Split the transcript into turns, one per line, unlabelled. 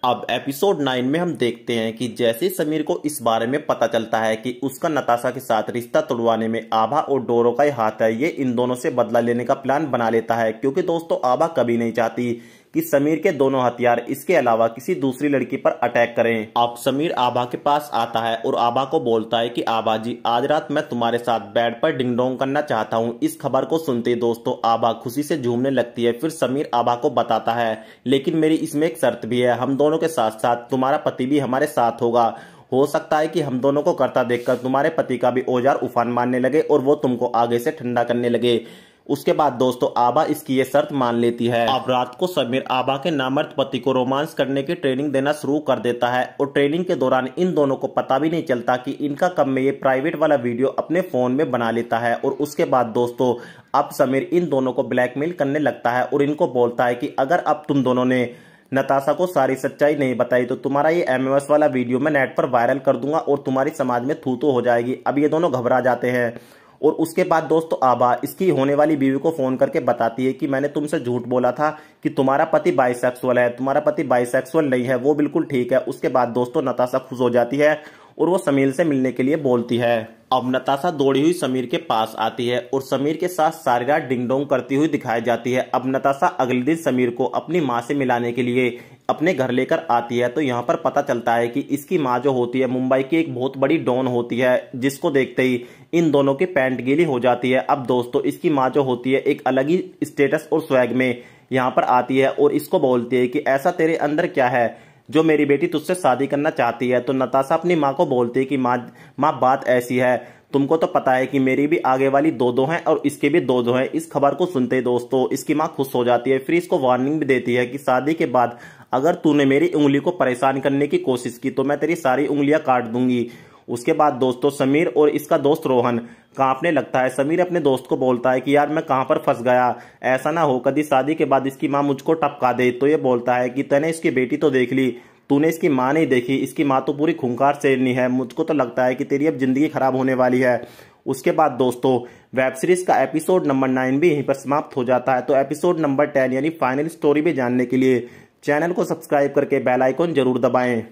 अब एपिसोड 9 में हम देखते हैं कि जैसे समीर को इस बारे में पता चलता है कि उसका नताशा के साथ रिश्ता तोड़वाने में आभा और डोरो का ही हाथ है, ये इन दोनों से बदला लेने का प्लान बना लेता है। क्योंकि दोस्तों आभा कभी नहीं चाहती कि समीर के दोनों हथियार इसके अलावा किसी दूसरी लड़की पर अटैक करें। अब समीर आभा के पास आता है और आभा को बोलता है कि आभा जी, आज रात मैं तुम्हारे साथ बेड पर डिंग डोंग करना चाहता हूँ। इस खबर को सुनते ही दोस्तों आभा खुशी से झूमने लगती है। फिर समीर आभा को बताता है, लेकिन मेरी इसमें एक शर्त भी है, हम दोनों के साथ साथ तुम्हारा पति भी हमारे साथ होगा। हो सकता है कि हम दोनों को करता देखकर तुम्हारे पति का भी औजार उफान मारने लगे और वो तुमको आगे से ठंडा करने लगे। उसके बाद दोस्तों आभा इसकी ये शर्त मान लेती है। अब रात को समीर आभा के नामर्द पति को रोमांस करने की ट्रेनिंग देना शुरू कर देता है और ट्रेनिंग के दौरान इन दोनों को पता भी नहीं चलता कि इनका कब में ये प्राइवेट वाला वीडियो अपने फोन में बना लेता है। और उसके बाद दोस्तों अब समीर इन दोनों को ब्लैकमेल करने लगता है और इनको बोलता है कि अगर अब तुम दोनों ने नताशा को सारी सच्चाई नहीं बताई तो तुम्हारा ये एमएमएस वाला वीडियो मैं नेट पर वायरल कर दूंगा और तुम्हारी समाज में थू तो हो जाएगी। अब ये दोनों घबरा जाते हैं और उसके बाद दोस्तों आभा इसकी होने वाली बीवी को फोन करके बताती है कि मैंने तुमसे झूठ बोला था कि तुम्हारा पति बाइसेक्सुअल है। तुम्हारा पति बाइसेक्सुअल नहीं है, वो बिल्कुल ठीक है। उसके बाद दोस्तों नताशा खुश हो जाती है और वो समीर से मिलने के लिए बोलती है। अब नताशा दौड़ी हुई समीर के पास आती है और समीर के साथ सारी रात डिंग डोंग करती हुई दिखाई जाती है। अब नताशा अगले दिन समीर को अपनी माँ से मिलाने के लिए अपने घर लेकर आती है। तो यहाँ पर पता चलता है कि इसकी माँ जो होती है मुंबई की एक बहुत बड़ी डॉन होती है, जिसको देखते ही इन दोनों की पैंट गीली हो जाती है। अब दोस्तों इसकी माँ जो होती है एक अलग ही स्टेटस और स्वैग में यहाँ पर आती है और इसको बोलती है कि ऐसा तेरे अंदर क्या है जो मेरी बेटी तुझसे शादी करना चाहती है। तो नताशा अपनी माँ को बोलती है कि माँ बात ऐसी है, तुमको तो पता है कि मेरी भी आगे वाली दो हैं और इसके भी दो हैं। इस खबर को सुनते ही दोस्तों इसकी माँ खुश हो जाती है। फिर इसको वार्निंग भी देती है कि शादी के बाद अगर तूने मेरी उंगली को परेशान करने की कोशिश की तो मैं तेरी सारी उंगलियां काट दूंगी। उसके बाद दोस्तों समीर और इसका दोस्त रोहन कांपने लगता है। समीर अपने दोस्त को बोलता है कि यार मैं कहां पर फंस गया, ऐसा ना हो कभी शादी के बाद इसकी माँ मुझको टपका दे। तो ये बोलता है कि तूने इसकी बेटी तो देख ली, तूने इसकी माँ नहीं देखी, इसकी माँ तो पूरी खूंखार शेरनी है। मुझको तो लगता है कि तेरी अब जिंदगी खराब होने वाली है। उसके बाद दोस्तों वेब सीरीज का एपिसोड नंबर 9 भी यहीं पर समाप्त हो जाता है। तो एपिसोड नंबर 10 यानी फाइनल स्टोरी भी जानने के लिए चैनल को सब्सक्राइब करके बेल आइकन जरूर दबाएं।